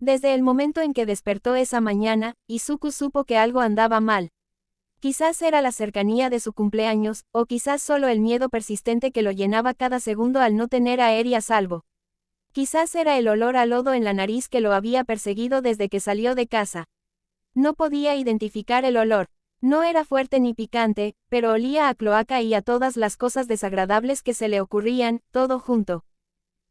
Desde el momento en que despertó esa mañana, Izuku supo que algo andaba mal. Quizás era la cercanía de su cumpleaños, o quizás solo el miedo persistente que lo llenaba cada segundo al no tener a Eri a salvo. Quizás era el olor a lodo en la nariz que lo había perseguido desde que salió de casa. No podía identificar el olor. No era fuerte ni picante, pero olía a cloaca y a todas las cosas desagradables que se le ocurrían, todo junto.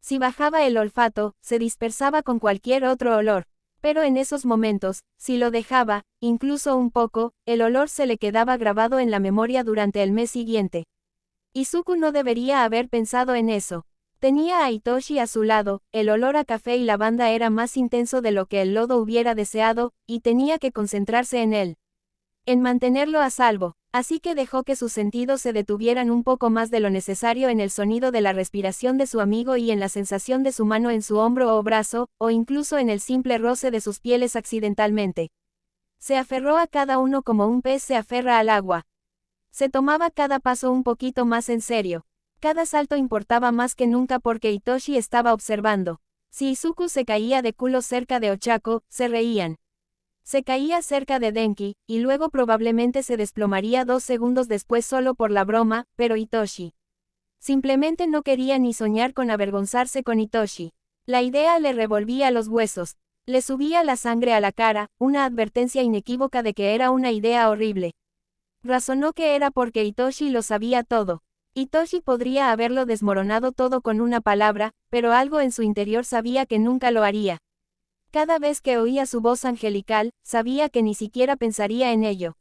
Si bajaba el olfato, se dispersaba con cualquier otro olor. Pero en esos momentos, si lo dejaba, incluso un poco, el olor se le quedaba grabado en la memoria durante el mes siguiente. Izuku no debería haber pensado en eso. Tenía a Hitoshi a su lado, el olor a café y lavanda era más intenso de lo que el lodo hubiera deseado, y tenía que concentrarse en él. En mantenerlo a salvo, así que dejó que sus sentidos se detuvieran un poco más de lo necesario en el sonido de la respiración de su amigo y en la sensación de su mano en su hombro o brazo, o incluso en el simple roce de sus pieles accidentalmente. Se aferró a cada uno como un pez se aferra al agua. Se tomaba cada paso un poquito más en serio. Cada salto importaba más que nunca porque Hitoshi estaba observando. Si Izuku se caía de culo cerca de Ochako, se reían. Se caía cerca de Denki, y luego probablemente se desplomaría 2 segundos después solo por la broma, pero Hitoshi simplemente no quería ni soñar con avergonzarse con Hitoshi. La idea le revolvía los huesos. Le subía la sangre a la cara, una advertencia inequívoca de que era una idea horrible. Razonó que era porque Hitoshi lo sabía todo. Hitoshi podría haberlo desmoronado todo con una palabra, pero algo en su interior sabía que nunca lo haría. Cada vez que oía su voz angelical, sabía que ni siquiera pensaría en ello.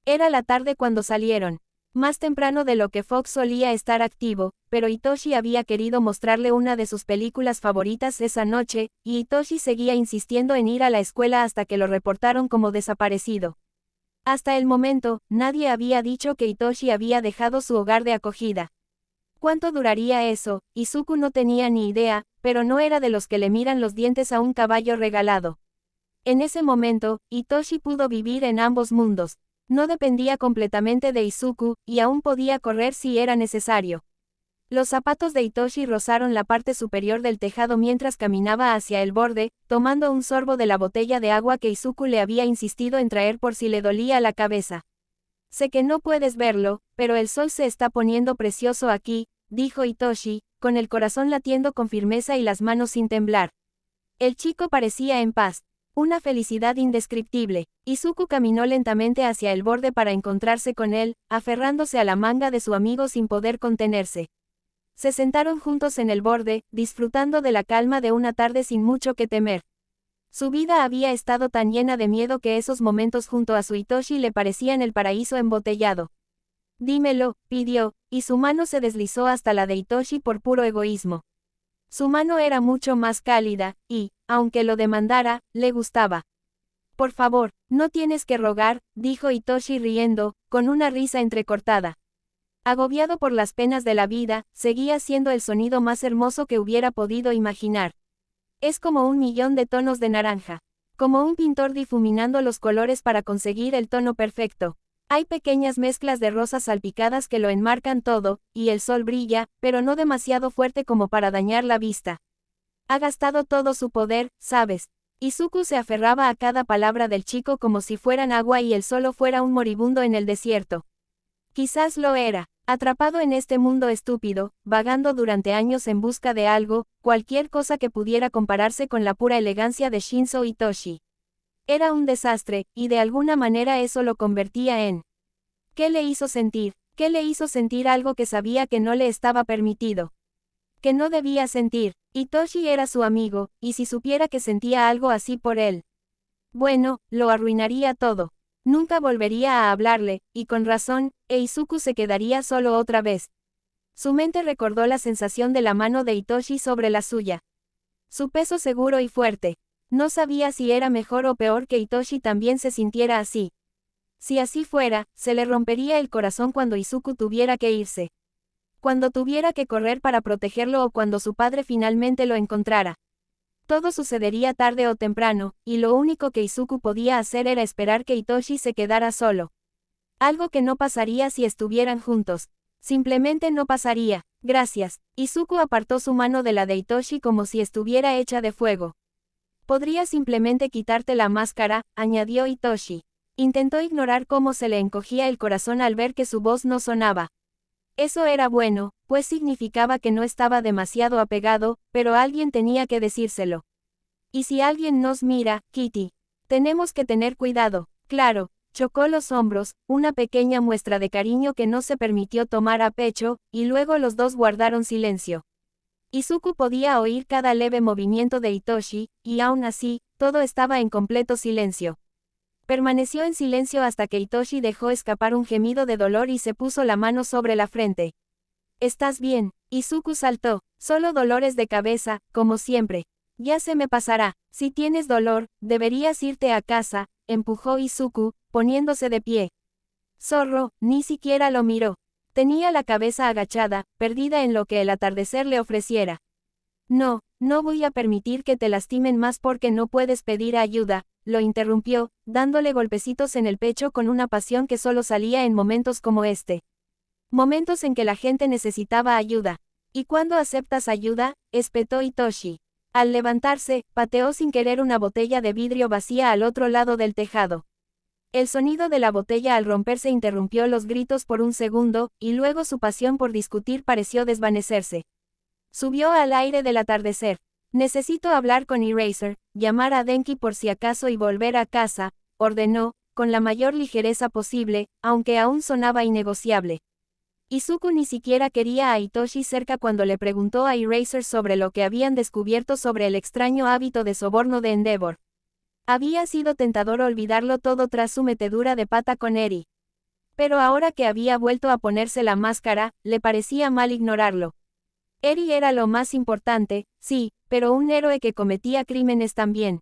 Era la tarde cuando salieron. Más temprano de lo que Fox solía estar activo, pero Hitoshi había querido mostrarle una de sus películas favoritas esa noche, y Hitoshi seguía insistiendo en ir a la escuela hasta que lo reportaron como desaparecido. Hasta el momento, nadie había dicho que Hitoshi había dejado su hogar de acogida. ¿Cuánto duraría eso? Izuku no tenía ni idea, pero no era de los que le miran los dientes a un caballo regalado. En ese momento, Hitoshi pudo vivir en ambos mundos. No dependía completamente de Izuku, y aún podía correr si era necesario. Los zapatos de Hitoshi rozaron la parte superior del tejado mientras caminaba hacia el borde, tomando un sorbo de la botella de agua que Izuku le había insistido en traer por si le dolía la cabeza. Sé que no puedes verlo, pero el sol se está poniendo precioso aquí, dijo Hitoshi, con el corazón latiendo con firmeza y las manos sin temblar. El chico parecía en paz. Una felicidad indescriptible. Izuku caminó lentamente hacia el borde para encontrarse con él, aferrándose a la manga de su amigo sin poder contenerse. Se sentaron juntos en el borde, disfrutando de la calma de una tarde sin mucho que temer. Su vida había estado tan llena de miedo que esos momentos junto a su Hitoshi le parecían el paraíso embotellado. Dímelo, pidió, y su mano se deslizó hasta la de Hitoshi por puro egoísmo. Su mano era mucho más cálida, y, aunque lo demandara, le gustaba. Por favor, no tienes que rogar, dijo Hitoshi riendo, con una risa entrecortada. Agobiado por las penas de la vida, seguía siendo el sonido más hermoso que hubiera podido imaginar. Es como 1.000.000 de tonos de naranja. Como un pintor difuminando los colores para conseguir el tono perfecto. Hay pequeñas mezclas de rosas salpicadas que lo enmarcan todo, y el sol brilla, pero no demasiado fuerte como para dañar la vista. Ha gastado todo su poder, ¿sabes? Izuku se aferraba a cada palabra del chico como si fueran agua y él solo fuera un moribundo en el desierto. Quizás lo era. Atrapado en este mundo estúpido, vagando durante años en busca de algo, cualquier cosa que pudiera compararse con la pura elegancia de Shinzo Hitoshi. Era un desastre, y de alguna manera eso lo convertía en... ¿Qué le hizo sentir? ¿Qué le hizo sentir algo que sabía que no le estaba permitido? Que no debía sentir. Hitoshi era su amigo, y si supiera que sentía algo así por él. Bueno, lo arruinaría todo. Nunca volvería a hablarle, y con razón, Izuku se quedaría solo otra vez. Su mente recordó la sensación de la mano de Hitoshi sobre la suya. Su peso seguro y fuerte. No sabía si era mejor o peor que Hitoshi también se sintiera así. Si así fuera, se le rompería el corazón cuando Izuku tuviera que irse. Cuando tuviera que correr para protegerlo o cuando su padre finalmente lo encontrara. Todo sucedería tarde o temprano, y lo único que Izuku podía hacer era esperar que Hitoshi se quedara solo. Algo que no pasaría si estuvieran juntos. Simplemente no pasaría. Gracias. Izuku apartó su mano de la de Hitoshi como si estuviera hecha de fuego. Podría simplemente quitarte la máscara, añadió Hitoshi. Intentó ignorar cómo se le encogía el corazón al ver que su voz no sonaba. Eso era bueno, pues significaba que no estaba demasiado apegado, pero alguien tenía que decírselo. ¿Y si alguien nos mira, Kitty? Tenemos que tener cuidado. Claro, chocó los hombros, una pequeña muestra de cariño que no se permitió tomar a pecho, y luego los dos guardaron silencio. Izuku podía oír cada leve movimiento de Hitoshi, y aún así, todo estaba en completo silencio. Permaneció en silencio hasta que Hitoshi dejó escapar un gemido de dolor y se puso la mano sobre la frente. ¿Estás bien? Izuku saltó. Solo dolores de cabeza, como siempre. Ya se me pasará. Si tienes dolor, deberías irte a casa, empujó Izuku, poniéndose de pie. Zorro, ni siquiera lo miró. Tenía la cabeza agachada, perdida en lo que el atardecer le ofreciera. No, no voy a permitir que te lastimen más porque no puedes pedir ayuda, lo interrumpió, dándole golpecitos en el pecho con una pasión que solo salía en momentos como este. Momentos en que la gente necesitaba ayuda. ¿Y cuándo aceptas ayuda?, espetó Hitoshi. Al levantarse, pateó sin querer una botella de vidrio vacía al otro lado del tejado. El sonido de la botella al romperse interrumpió los gritos por un segundo, y luego su pasión por discutir pareció desvanecerse. Subió al aire del atardecer. Necesito hablar con Eraser, llamar a Denki por si acaso y volver a casa, ordenó, con la mayor ligereza posible, aunque aún sonaba innegociable. Izuku ni siquiera quería a Hitoshi cerca cuando le preguntó a Eraser sobre lo que habían descubierto sobre el extraño hábito de soborno de Endeavor. Había sido tentador olvidarlo todo tras su metedura de pata con Eri. Pero ahora que había vuelto a ponerse la máscara, le parecía mal ignorarlo. Eri era lo más importante, sí, pero un héroe que cometía crímenes también.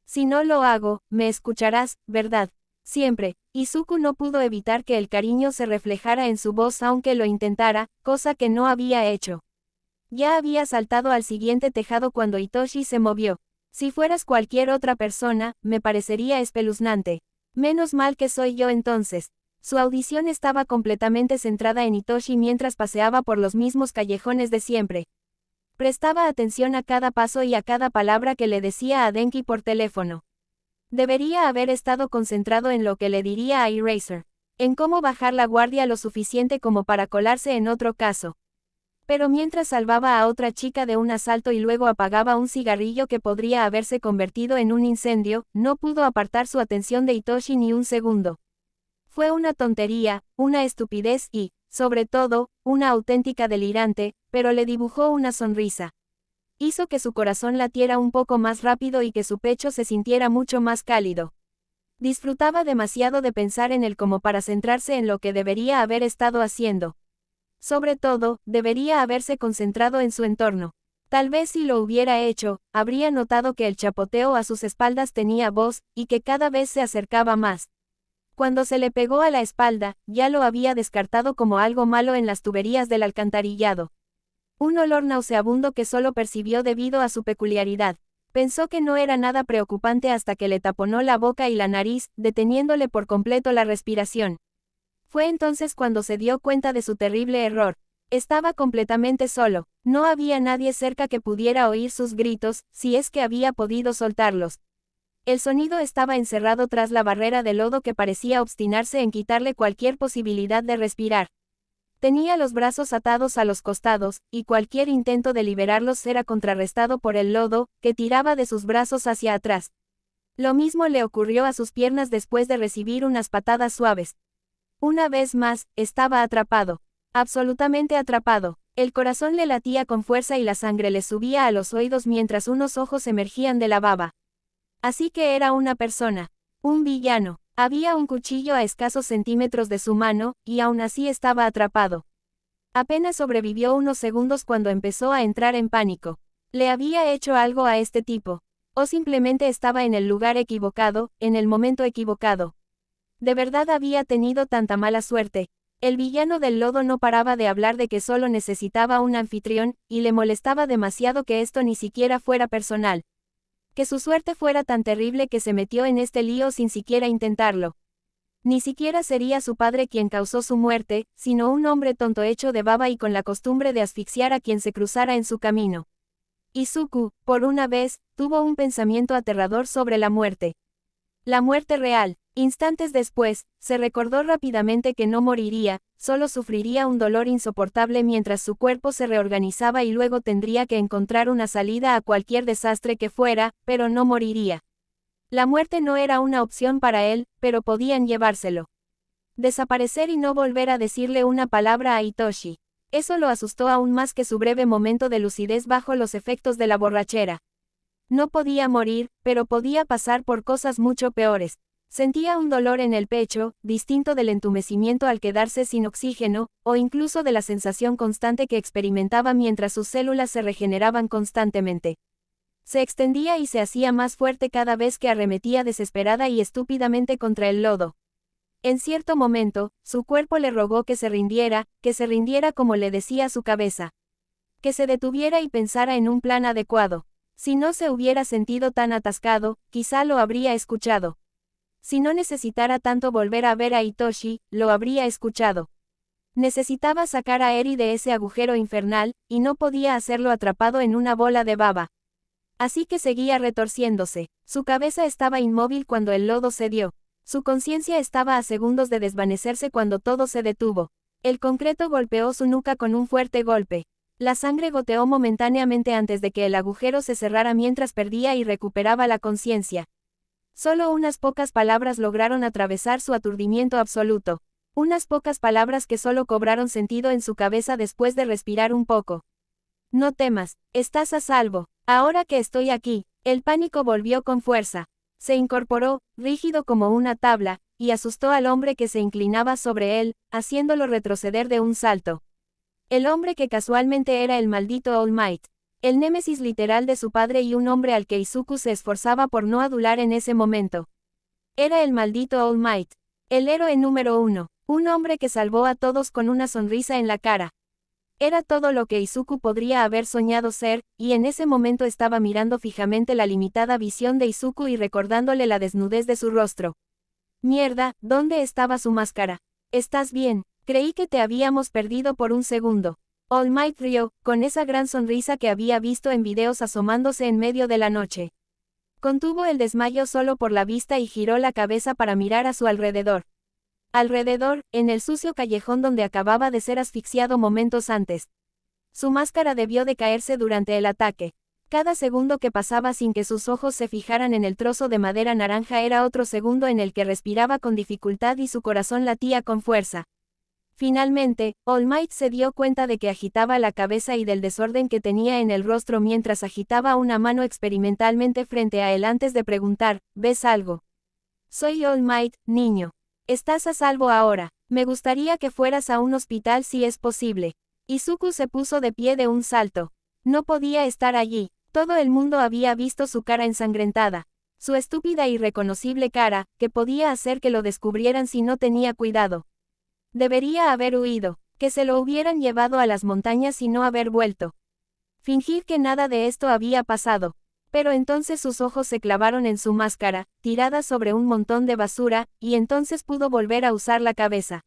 Si no lo hago, me escucharás, ¿verdad? Siempre. Izuku no pudo evitar que el cariño se reflejara en su voz aunque lo intentara, cosa que no había hecho. Ya había saltado al siguiente tejado cuando Hitoshi se movió. Si fueras cualquier otra persona, me parecería espeluznante. Menos mal que soy yo entonces. Su audición estaba completamente centrada en Hitoshi mientras paseaba por los mismos callejones de siempre. Prestaba atención a cada paso y a cada palabra que le decía a Denki por teléfono. Debería haber estado concentrado en lo que le diría a Eraser. En cómo bajar la guardia lo suficiente como para colarse en otro caso. Pero mientras salvaba a otra chica de un asalto y luego apagaba un cigarrillo que podría haberse convertido en un incendio, no pudo apartar su atención de Hitoshi ni un segundo. Fue una tontería, una estupidez y, sobre todo, una auténtica delirante, pero le dibujó una sonrisa. Hizo que su corazón latiera un poco más rápido y que su pecho se sintiera mucho más cálido. Disfrutaba demasiado de pensar en él como para centrarse en lo que debería haber estado haciendo. Sobre todo, debería haberse concentrado en su entorno. Tal vez si lo hubiera hecho, habría notado que el chapoteo a sus espaldas tenía voz, y que cada vez se acercaba más. Cuando se le pegó a la espalda, ya lo había descartado como algo malo en las tuberías del alcantarillado. Un olor nauseabundo que solo percibió debido a su peculiaridad. Pensó que no era nada preocupante hasta que le taponó la boca y la nariz, deteniéndole por completo la respiración. Fue entonces cuando se dio cuenta de su terrible error. Estaba completamente solo. No había nadie cerca que pudiera oír sus gritos, si es que había podido soltarlos. El sonido estaba encerrado tras la barrera de lodo que parecía obstinarse en quitarle cualquier posibilidad de respirar. Tenía los brazos atados a los costados, y cualquier intento de liberarlos era contrarrestado por el lodo, que tiraba de sus brazos hacia atrás. Lo mismo le ocurrió a sus piernas después de recibir unas patadas suaves. Una vez más, estaba atrapado. Absolutamente atrapado. El corazón le latía con fuerza y la sangre le subía a los oídos mientras unos ojos emergían de la baba. Así que era una persona. Un villano. Había un cuchillo a escasos centímetros de su mano, y aún así estaba atrapado. Apenas sobrevivió unos segundos cuando empezó a entrar en pánico. ¿Le había hecho algo a este tipo? ¿O simplemente estaba en el lugar equivocado, en el momento equivocado? ¿De verdad había tenido tanta mala suerte? El villano del lodo no paraba de hablar de que solo necesitaba un anfitrión, y le molestaba demasiado que esto ni siquiera fuera personal. Que su suerte fuera tan terrible que se metió en este lío sin siquiera intentarlo. Ni siquiera sería su padre quien causó su muerte, sino un hombre tonto hecho de baba y con la costumbre de asfixiar a quien se cruzara en su camino. Izuku, por una vez, tuvo un pensamiento aterrador sobre la muerte. La muerte real. Instantes después, se recordó rápidamente que no moriría, solo sufriría un dolor insoportable mientras su cuerpo se reorganizaba y luego tendría que encontrar una salida a cualquier desastre que fuera, pero no moriría. La muerte no era una opción para él, pero podían llevárselo. Desaparecer y no volver a decirle una palabra a Hitoshi. Eso lo asustó aún más que su breve momento de lucidez bajo los efectos de la borrachera. No podía morir, pero podía pasar por cosas mucho peores. Sentía un dolor en el pecho, distinto del entumecimiento al quedarse sin oxígeno, o incluso de la sensación constante que experimentaba mientras sus células se regeneraban constantemente. Se extendía y se hacía más fuerte cada vez que arremetía desesperada y estúpidamente contra el lodo. En cierto momento, su cuerpo le rogó que se rindiera como le decía su cabeza. Que se detuviera y pensara en un plan adecuado. Si no se hubiera sentido tan atascado, quizá lo habría escuchado. Si no necesitara tanto volver a ver a Hitoshi, lo habría escuchado. Necesitaba sacar a Eri de ese agujero infernal, y no podía hacerlo atrapado en una bola de baba. Así que seguía retorciéndose. Su cabeza estaba inmóvil cuando el lodo cedió. Su conciencia estaba a segundos de desvanecerse cuando todo se detuvo. El concreto golpeó su nuca con un fuerte golpe. La sangre goteó momentáneamente antes de que el agujero se cerrara mientras perdía y recuperaba la conciencia. Solo unas pocas palabras lograron atravesar su aturdimiento absoluto. Unas pocas palabras que solo cobraron sentido en su cabeza después de respirar un poco. No temas, estás a salvo. Ahora que estoy aquí. El pánico volvió con fuerza. Se incorporó, rígido como una tabla, y asustó al hombre que se inclinaba sobre él, haciéndolo retroceder de un salto. El hombre que casualmente era el maldito All Might. El némesis literal de su padre y un hombre al que Izuku se esforzaba por no adular en ese momento. Era el maldito All Might. El héroe número 1. Un hombre que salvó a todos con una sonrisa en la cara. Era todo lo que Izuku podría haber soñado ser, y en ese momento estaba mirando fijamente la limitada visión de Izuku y recordándole la desnudez de su rostro. Mierda, ¿dónde estaba su máscara? ¿Estás bien? Creí que te habíamos perdido por un segundo. All Might rió, con esa gran sonrisa que había visto en videos asomándose en medio de la noche. Contuvo el desmayo solo por la vista y giró la cabeza para mirar a su alrededor. Alrededor, en el sucio callejón donde acababa de ser asfixiado momentos antes. Su máscara debió de caerse durante el ataque. Cada segundo que pasaba sin que sus ojos se fijaran en el trozo de madera naranja era otro segundo en el que respiraba con dificultad y su corazón latía con fuerza. Finalmente, All Might se dio cuenta de que agitaba la cabeza y del desorden que tenía en el rostro mientras agitaba una mano experimentalmente frente a él antes de preguntar, ¿ves algo? Soy All Might, niño. Estás a salvo ahora. Me gustaría que fueras a un hospital si es posible. Izuku se puso de pie de un salto. No podía estar allí. Todo el mundo había visto su cara ensangrentada. Su estúpida e irreconocible cara, que podía hacer que lo descubrieran si no tenía cuidado. Debería haber huido, que se lo hubieran llevado a las montañas y no haber vuelto. Fingir que nada de esto había pasado. Pero entonces sus ojos se clavaron en su máscara, tirada sobre un montón de basura, y entonces pudo volver a usar la cabeza.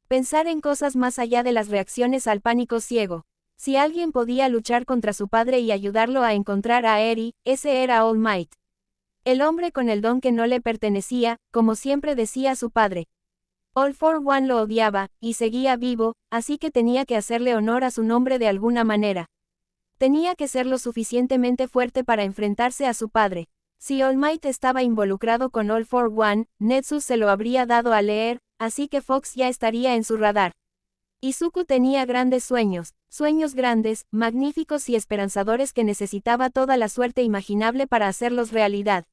Pensar en cosas más allá de las reacciones al pánico ciego. Si alguien podía luchar contra su padre y ayudarlo a encontrar a Eri, ese era All Might. El hombre con el don que no le pertenecía, como siempre decía su padre. All for One lo odiaba, y seguía vivo, así que tenía que hacerle honor a su nombre de alguna manera. Tenía que ser lo suficientemente fuerte para enfrentarse a su padre. Si All Might estaba involucrado con All for One, Netsus se lo habría dado a leer, así que Fox ya estaría en su radar. Izuku tenía grandes sueños grandes, magníficos y esperanzadores que necesitaba toda la suerte imaginable para hacerlos realidad.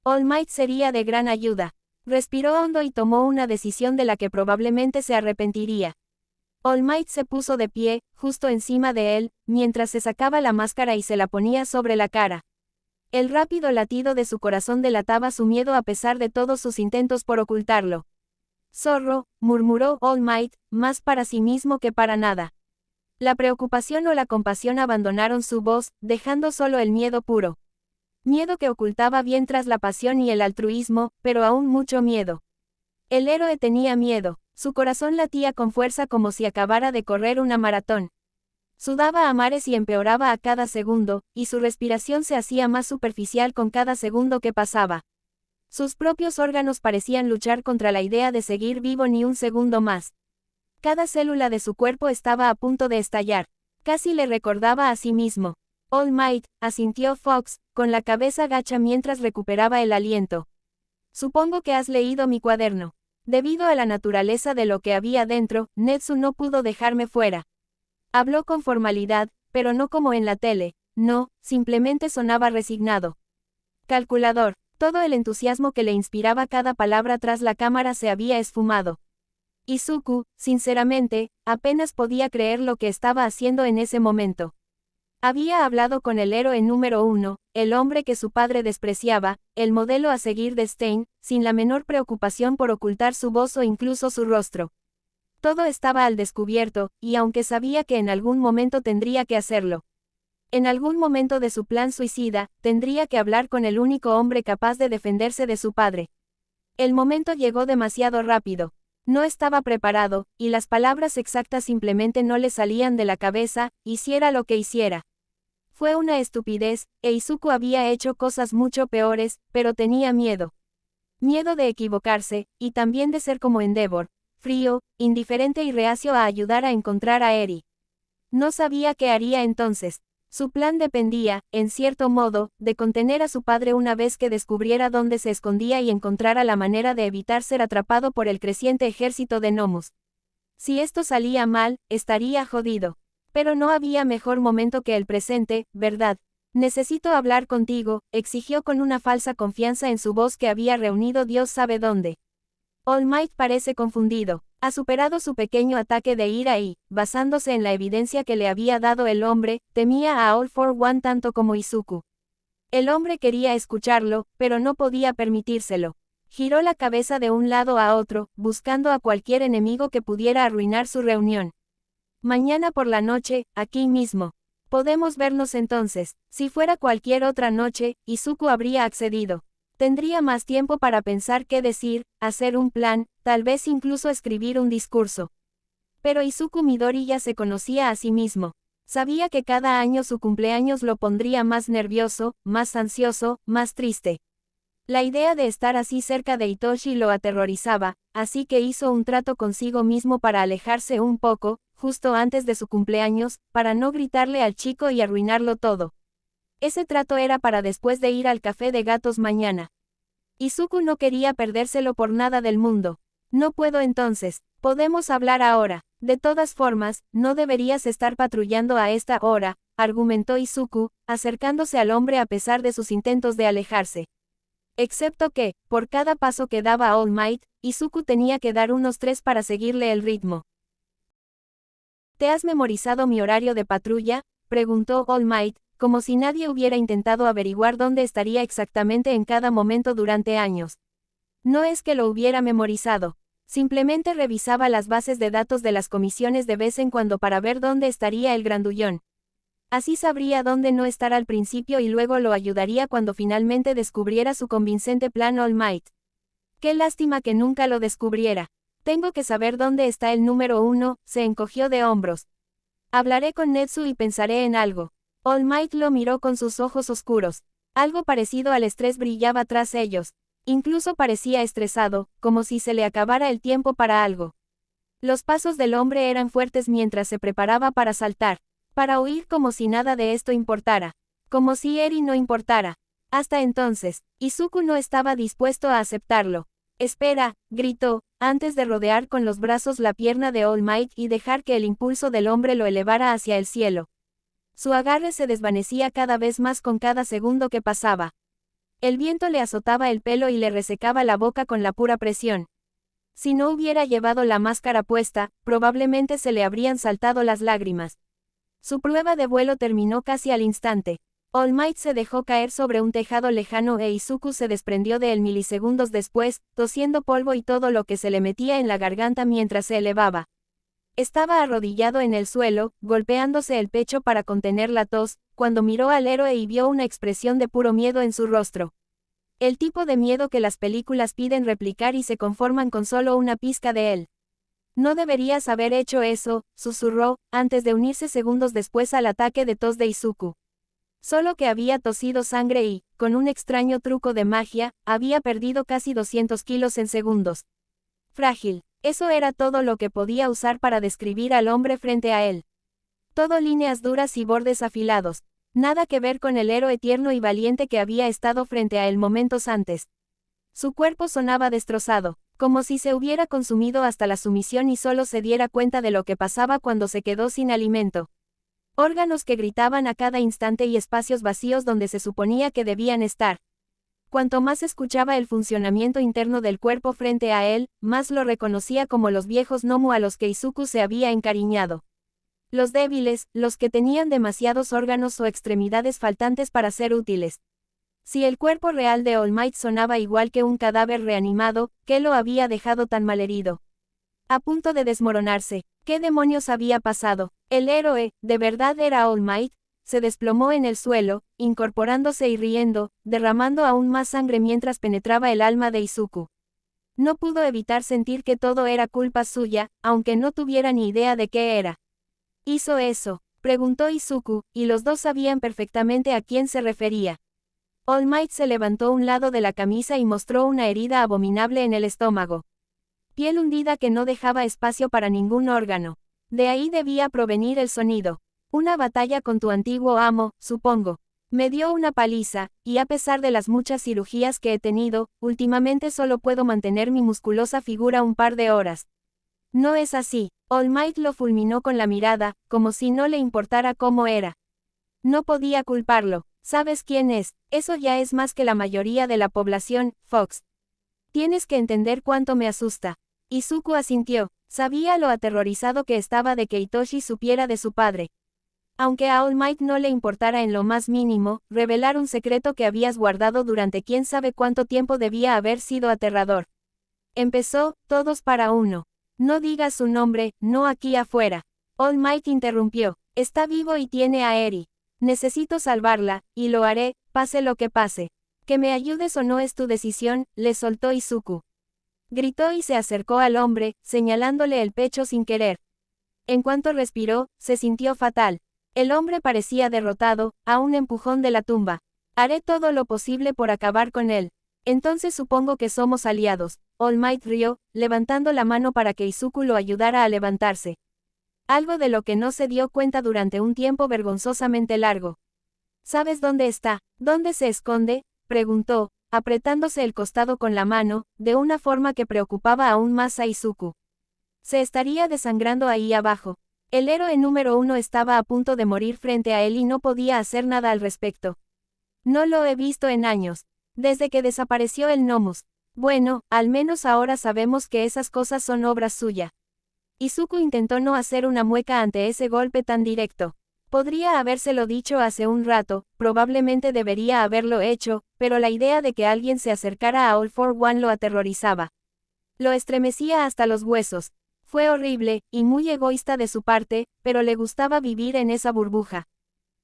All Might sería de gran ayuda. Respiró hondo y tomó una decisión de la que probablemente se arrepentiría. All Might se puso de pie, justo encima de él, mientras se sacaba la máscara y se la ponía sobre la cara. El rápido latido de su corazón delataba su miedo a pesar de todos sus intentos por ocultarlo. Zorro, murmuró All Might, más para sí mismo que para nada. La preocupación o la compasión abandonaron su voz, dejando solo el miedo puro. Miedo que ocultaba bien tras la pasión y el altruismo, pero aún mucho miedo. El héroe tenía miedo, su corazón latía con fuerza como si acabara de correr una maratón. Sudaba a mares y empeoraba a cada segundo, y su respiración se hacía más superficial con cada segundo que pasaba. Sus propios órganos parecían luchar contra la idea de seguir vivo ni un segundo más. Cada célula de su cuerpo estaba a punto de estallar. Casi le recordaba a sí mismo. All Might, asintió Fox, con la cabeza gacha mientras recuperaba el aliento. Supongo que has leído mi cuaderno. Debido a la naturaleza de lo que había dentro, Netsu no pudo dejarme fuera. Habló con formalidad, pero no como en la tele. No, simplemente sonaba resignado. Calculador. Todo el entusiasmo que le inspiraba cada palabra tras la cámara se había esfumado. Izuku, sinceramente, apenas podía creer lo que estaba haciendo en ese momento. Había hablado con el héroe número 1, el hombre que su padre despreciaba, el modelo a seguir de Stein, sin la menor preocupación por ocultar su voz o incluso su rostro. Todo estaba al descubierto, y aunque sabía que en algún momento tendría que hacerlo. En algún momento de su plan suicida, tendría que hablar con el único hombre capaz de defenderse de su padre. El momento llegó demasiado rápido. No estaba preparado, y las palabras exactas simplemente no le salían de la cabeza, hiciera lo que hiciera. Fue una estupidez, e Izuku había hecho cosas mucho peores, pero tenía miedo. Miedo de equivocarse, y también de ser como Endeavor, frío, indiferente y reacio a ayudar a encontrar a Eri. No sabía qué haría entonces. Su plan dependía, en cierto modo, de contener a su padre una vez que descubriera dónde se escondía y encontrara la manera de evitar ser atrapado por el creciente ejército de gnomos. Si esto salía mal, estaría jodido. Pero no había mejor momento que el presente, ¿verdad? Necesito hablar contigo, exigió con una falsa confianza en su voz que había reunido Dios sabe dónde. All Might parece confundido. Ha superado su pequeño ataque de ira y, basándose en la evidencia que le había dado el hombre, temía a All for One tanto como Izuku. El hombre quería escucharlo, pero no podía permitírselo. Giró la cabeza de un lado a otro, buscando a cualquier enemigo que pudiera arruinar su reunión. Mañana por la noche, aquí mismo. Podemos vernos entonces. Si fuera cualquier otra noche, Izuku habría accedido. Tendría más tiempo para pensar qué decir, hacer un plan, tal vez incluso escribir un discurso. Pero Izuku Midori ya se conocía a sí mismo. Sabía que cada año su cumpleaños lo pondría más nervioso, más ansioso, más triste. La idea de estar así cerca de Hitoshi lo aterrorizaba, así que hizo un trato consigo mismo para alejarse un poco, justo antes de su cumpleaños, para no gritarle al chico y arruinarlo todo. Ese trato era para después de ir al café de gatos mañana. Izuku no quería perdérselo por nada del mundo. No puedo entonces, podemos hablar ahora. De todas formas, no deberías estar patrullando a esta hora, argumentó Izuku, acercándose al hombre a pesar de sus intentos de alejarse. Excepto que, por cada paso que daba All Might, Izuku tenía que dar unos 3 para seguirle el ritmo. ¿Te has memorizado mi horario de patrulla?, preguntó All Might, como si nadie hubiera intentado averiguar dónde estaría exactamente en cada momento durante años. No es que lo hubiera memorizado. Simplemente revisaba las bases de datos de las comisiones de vez en cuando para ver dónde estaría el grandullón. Así sabría dónde no estar al principio y luego lo ayudaría cuando finalmente descubriera su convincente plan All Might. Qué lástima que nunca lo descubriera. Tengo que saber dónde está el número 1, se encogió de hombros. Hablaré con Netsu y pensaré en algo. All Might lo miró con sus ojos oscuros. Algo parecido al estrés brillaba tras ellos. Incluso parecía estresado, como si se le acabara el tiempo para algo. Los pasos del hombre eran fuertes mientras se preparaba para saltar. Para huir como si nada de esto importara. Como si Eri no importara. Hasta entonces, Izuku no estaba dispuesto a aceptarlo. Espera, gritó, antes de rodear con los brazos la pierna de All Might y dejar que el impulso del hombre lo elevara hacia el cielo. Su agarre se desvanecía cada vez más con cada segundo que pasaba. El viento le azotaba el pelo y le resecaba la boca con la pura presión. Si no hubiera llevado la máscara puesta, probablemente se le habrían saltado las lágrimas. Su prueba de vuelo terminó casi al instante. All Might se dejó caer sobre un tejado lejano e Izuku se desprendió de él milisegundos después, tosiendo polvo y todo lo que se le metía en la garganta mientras se elevaba. Estaba arrodillado en el suelo, golpeándose el pecho para contener la tos, cuando miró al héroe y vio una expresión de puro miedo en su rostro. El tipo de miedo que las películas piden replicar y se conforman con solo una pizca de él. No deberías haber hecho eso, susurró, antes de unirse segundos después al ataque de tos de Izuku. Solo que había tosido sangre y, con un extraño truco de magia, había perdido casi 200 kilos en segundos. Frágil. Eso era todo lo que podía usar para describir al hombre frente a él. Todo líneas duras y bordes afilados. Nada que ver con el héroe tierno y valiente que había estado frente a él momentos antes. Su cuerpo sonaba destrozado, como si se hubiera consumido hasta la sumisión y solo se diera cuenta de lo que pasaba cuando se quedó sin alimento. Órganos que gritaban a cada instante y espacios vacíos donde se suponía que debían estar. Cuanto más escuchaba el funcionamiento interno del cuerpo frente a él, más lo reconocía como los viejos Nomu a los que Izuku se había encariñado. Los débiles, los que tenían demasiados órganos o extremidades faltantes para ser útiles. Si el cuerpo real de All Might sonaba igual que un cadáver reanimado, ¿qué lo había dejado tan malherido? A punto de desmoronarse, ¿qué demonios había pasado? El héroe, ¿de verdad era All Might? Se desplomó en el suelo, incorporándose y riendo, derramando aún más sangre mientras penetraba el alma de Izuku. No pudo evitar sentir que todo era culpa suya, aunque no tuviera ni idea de qué era. ¿Hizo eso?, preguntó Izuku, y los dos sabían perfectamente a quién se refería. All Might se levantó un lado de la camisa y mostró una herida abominable en el estómago. Piel hundida que no dejaba espacio para ningún órgano. De ahí debía provenir el sonido. Una batalla con tu antiguo amo, supongo. Me dio una paliza, y a pesar de las muchas cirugías que he tenido, últimamente solo puedo mantener mi musculosa figura un par de horas. No es así. All Might lo fulminó con la mirada, como si no le importara cómo era. No podía culparlo. ¿Sabes quién es? Eso ya es más que la mayoría de la población, Fox. Tienes que entender cuánto me asusta. Izuku asintió. Sabía lo aterrorizado que estaba de que Hitoshi supiera de su padre. Aunque a All Might no le importara en lo más mínimo, revelar un secreto que habías guardado durante quién sabe cuánto tiempo debía haber sido aterrador. Empezó, todos para uno. No digas su nombre, no aquí afuera. All Might interrumpió. Está vivo y tiene a Eri. Necesito salvarla, y lo haré, pase lo que pase. Que me ayudes o no es tu decisión, le soltó Izuku. Gritó y se acercó al hombre, señalándole el pecho sin querer. En cuanto respiró, se sintió fatal. El hombre parecía derrotado, a un empujón de la tumba. Haré todo lo posible por acabar con él. Entonces supongo que somos aliados. All Might rió, levantando la mano para que Izuku lo ayudara a levantarse. Algo de lo que no se dio cuenta durante un tiempo vergonzosamente largo. ¿Sabes dónde está? ¿Dónde se esconde?, preguntó, apretándose el costado con la mano, de una forma que preocupaba aún más a Izuku. Se estaría desangrando ahí abajo. El héroe número 1 estaba a punto de morir frente a él y no podía hacer nada al respecto. No lo he visto en años. Desde que desapareció el Nomus. Bueno, al menos ahora sabemos que esas cosas son obra suya. Izuku intentó no hacer una mueca ante ese golpe tan directo. Podría habérselo dicho hace un rato, probablemente debería haberlo hecho, pero la idea de que alguien se acercara a All for One lo aterrorizaba. Lo estremecía hasta los huesos. Fue horrible, y muy egoísta de su parte, pero le gustaba vivir en esa burbuja.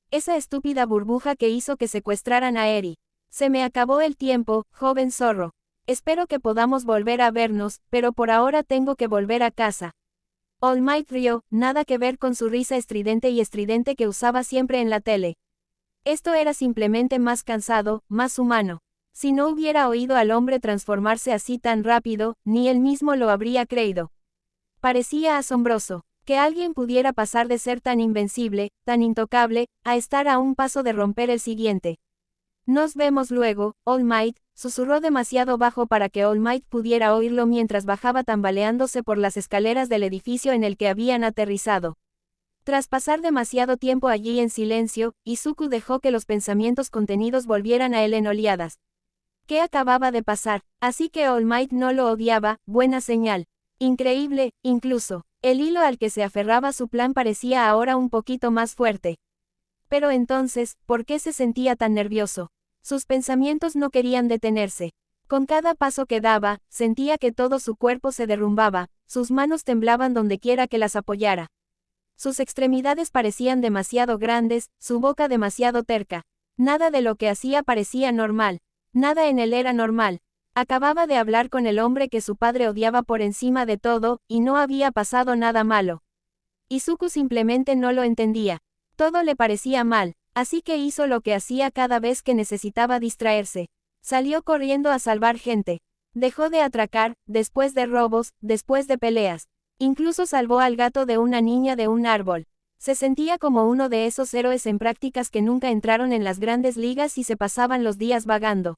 Esa estúpida burbuja que hizo que secuestraran a Eri. Se me acabó el tiempo, joven zorro. Espero que podamos volver a vernos, pero por ahora tengo que volver a casa. All Might rió, nada que ver con su risa estridente que usaba siempre en la tele. Esto era simplemente más cansado, más humano. Si no hubiera oído al hombre transformarse así tan rápido, ni él mismo lo habría creído. Parecía asombroso, que alguien pudiera pasar de ser tan invencible, tan intocable, a estar a un paso de romper el siguiente. Nos vemos luego, All Might, susurró demasiado bajo para que All Might pudiera oírlo mientras bajaba tambaleándose por las escaleras del edificio en el que habían aterrizado. Tras pasar demasiado tiempo allí en silencio, Izuku dejó que los pensamientos contenidos volvieran a él en oleadas. ¿Qué acababa de pasar? Así que All Might no lo odiaba, buena señal. Increíble, incluso, el hilo al que se aferraba su plan parecía ahora un poquito más fuerte. Pero entonces, ¿por qué se sentía tan nervioso? Sus pensamientos no querían detenerse. Con cada paso que daba, sentía que todo su cuerpo se derrumbaba, sus manos temblaban dondequiera que las apoyara. Sus extremidades parecían demasiado grandes, su boca demasiado terca. Nada de lo que hacía parecía normal. Nada en él era normal. Acababa de hablar con el hombre que su padre odiaba por encima de todo, y no había pasado nada malo. Izuku simplemente no lo entendía. Todo le parecía mal, así que hizo lo que hacía cada vez que necesitaba distraerse. Salió corriendo a salvar gente. Dejó de atracar, después de robos, después de peleas. Incluso salvó al gato de una niña de un árbol. Se sentía como uno de esos héroes en prácticas que nunca entraron en las grandes ligas y se pasaban los días vagando.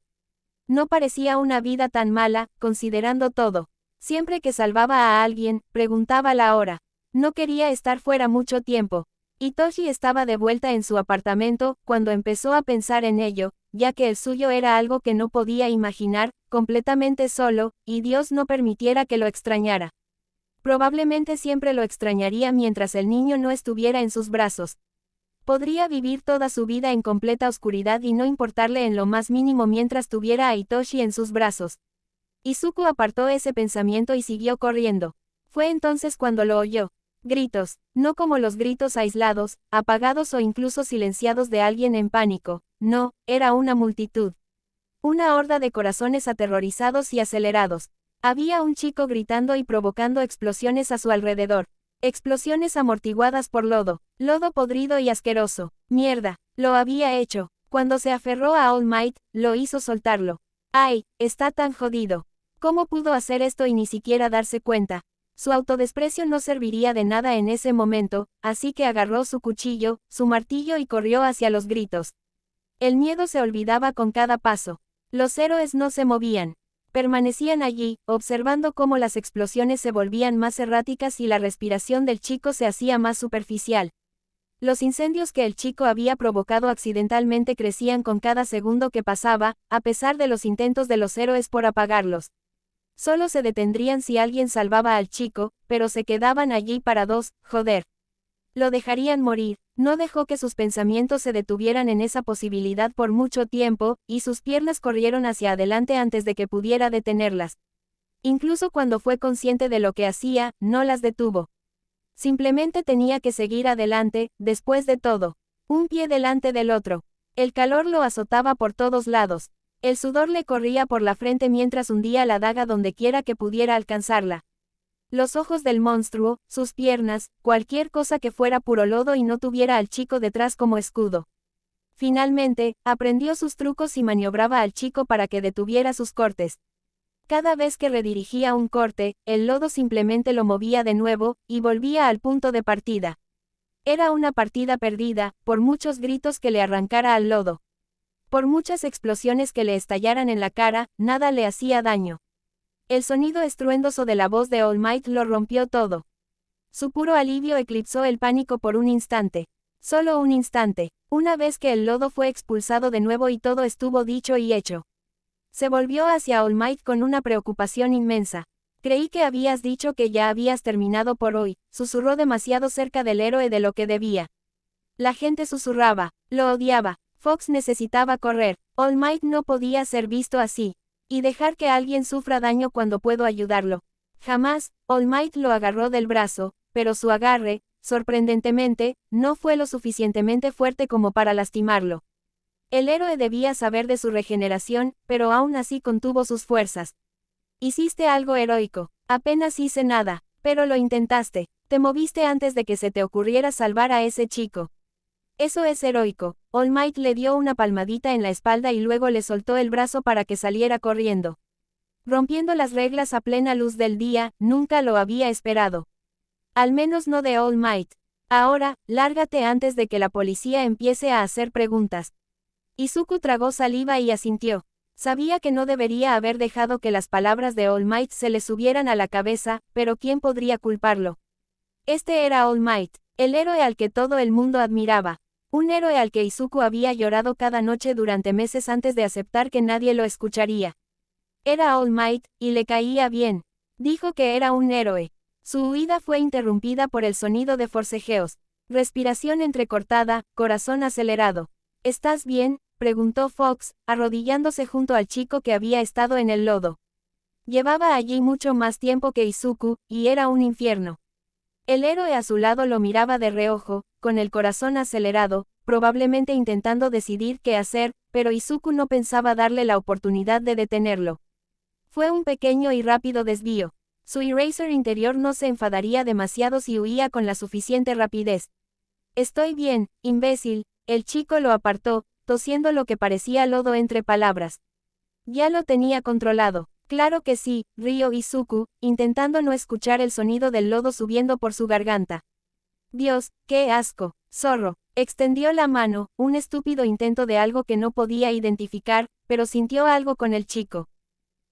No parecía una vida tan mala, considerando todo. Siempre que salvaba a alguien, preguntaba la hora. No quería estar fuera mucho tiempo. Hitoshi estaba de vuelta en su apartamento, cuando empezó a pensar en ello, ya que el suyo era algo que no podía imaginar, completamente solo, y Dios no permitiera que lo extrañara. Probablemente siempre lo extrañaría mientras el niño no estuviera en sus brazos. Podría vivir toda su vida en completa oscuridad y no importarle en lo más mínimo mientras tuviera a Hitoshi en sus brazos. Izuku apartó ese pensamiento y siguió corriendo. Fue entonces cuando lo oyó. Gritos, no como los gritos aislados, apagados o incluso silenciados de alguien en pánico, no, era una multitud. Una horda de corazones aterrorizados y acelerados. Había un chico gritando y provocando explosiones a su alrededor. Explosiones amortiguadas por lodo, lodo podrido y asqueroso. Mierda, lo había hecho. Cuando se aferró a All Might, lo hizo soltarlo. ¡Ay, está tan jodido! ¿Cómo pudo hacer esto y ni siquiera darse cuenta? Su autodesprecio no serviría de nada en ese momento, así que agarró su cuchillo, su martillo y corrió hacia los gritos. El miedo se olvidaba con cada paso. Los héroes no se movían. Permanecían allí, observando cómo las explosiones se volvían más erráticas y la respiración del chico se hacía más superficial. Los incendios que el chico había provocado accidentalmente crecían con cada segundo que pasaba, a pesar de los intentos de los héroes por apagarlos. Solo se detendrían si alguien salvaba al chico, pero se quedaban allí parados, joder. Lo dejarían morir. No dejó que sus pensamientos se detuvieran en esa posibilidad por mucho tiempo, y sus piernas corrieron hacia adelante antes de que pudiera detenerlas. Incluso cuando fue consciente de lo que hacía, no las detuvo. Simplemente tenía que seguir adelante, después de todo. Un pie delante del otro. El calor lo azotaba por todos lados. El sudor le corría por la frente mientras hundía la daga donde quiera que pudiera alcanzarla. Los ojos del monstruo, sus piernas, cualquier cosa que fuera puro lodo y no tuviera al chico detrás como escudo. Finalmente, aprendió sus trucos y maniobraba al chico para que detuviera sus cortes. Cada vez que redirigía un corte, el lodo simplemente lo movía de nuevo, y volvía al punto de partida. Era una partida perdida, por muchos gritos que le arrancara al lodo. Por muchas explosiones que le estallaran en la cara, nada le hacía daño. El sonido estruendoso de la voz de All Might lo rompió todo. Su puro alivio eclipsó el pánico por un instante. Solo un instante. Una vez que el lodo fue expulsado de nuevo y todo estuvo dicho y hecho. Se volvió hacia All Might con una preocupación inmensa. Creí que habías dicho que ya habías terminado por hoy, susurró demasiado cerca del héroe de lo que debía. La gente susurraba, lo odiaba. Fox necesitaba correr. All Might no podía ser visto así. Y dejar que alguien sufra daño cuando puedo ayudarlo. Jamás. All Might lo agarró del brazo, pero su agarre, sorprendentemente, no fue lo suficientemente fuerte como para lastimarlo. El héroe debía saber de su regeneración, pero aún así contuvo sus fuerzas. Hiciste algo heroico. Apenas hice nada, pero lo intentaste. Te moviste antes de que se te ocurriera salvar a ese chico. Eso es heroico. All Might le dio una palmadita en la espalda y luego le soltó el brazo para que saliera corriendo. Rompiendo las reglas a plena luz del día, nunca lo había esperado. Al menos no de All Might. Ahora, lárgate antes de que la policía empiece a hacer preguntas. Izuku tragó saliva y asintió. Sabía que no debería haber dejado que las palabras de All Might se le subieran a la cabeza, pero ¿quién podría culparlo? Este era All Might, el héroe al que todo el mundo admiraba. Un héroe al que Izuku había llorado cada noche durante meses antes de aceptar que nadie lo escucharía. Era All Might, y le caía bien. Dijo que era un héroe. Su huida fue interrumpida por el sonido de forcejeos. Respiración entrecortada, corazón acelerado. ¿Estás bien?, preguntó Fox, arrodillándose junto al chico que había estado en el lodo. Llevaba allí mucho más tiempo que Izuku, y era un infierno. El héroe a su lado lo miraba de reojo, con el corazón acelerado, probablemente intentando decidir qué hacer, pero Izuku no pensaba darle la oportunidad de detenerlo. Fue un pequeño y rápido desvío. Su eraser interior no se enfadaría demasiado si huía con la suficiente rapidez. Estoy bien, imbécil, el chico lo apartó, tosiendo lo que parecía lodo entre palabras. Ya lo tenía controlado. Claro que sí, rió Izuku, intentando no escuchar el sonido del lodo subiendo por su garganta. Dios, qué asco, zorro. Extendió la mano, un estúpido intento de algo que no podía identificar, pero sintió algo con el chico.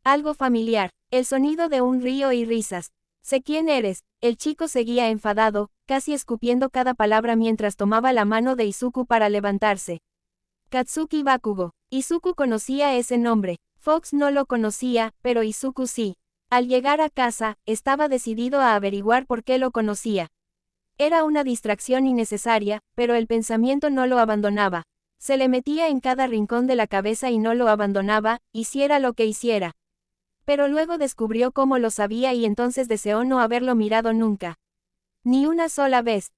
Algo familiar, el sonido de un río y risas. Sé quién eres, el chico seguía enfadado, casi escupiendo cada palabra mientras tomaba la mano de Izuku para levantarse. Katsuki Bakugo. Izuku conocía ese nombre. Fox no lo conocía, pero Izuku sí. Al llegar a casa, estaba decidido a averiguar por qué lo conocía. Era una distracción innecesaria, pero el pensamiento no lo abandonaba. Se le metía en cada rincón de la cabeza y no lo abandonaba, hiciera lo que hiciera. Pero luego descubrió cómo lo sabía y entonces deseó no haberlo mirado nunca. Ni una sola vez.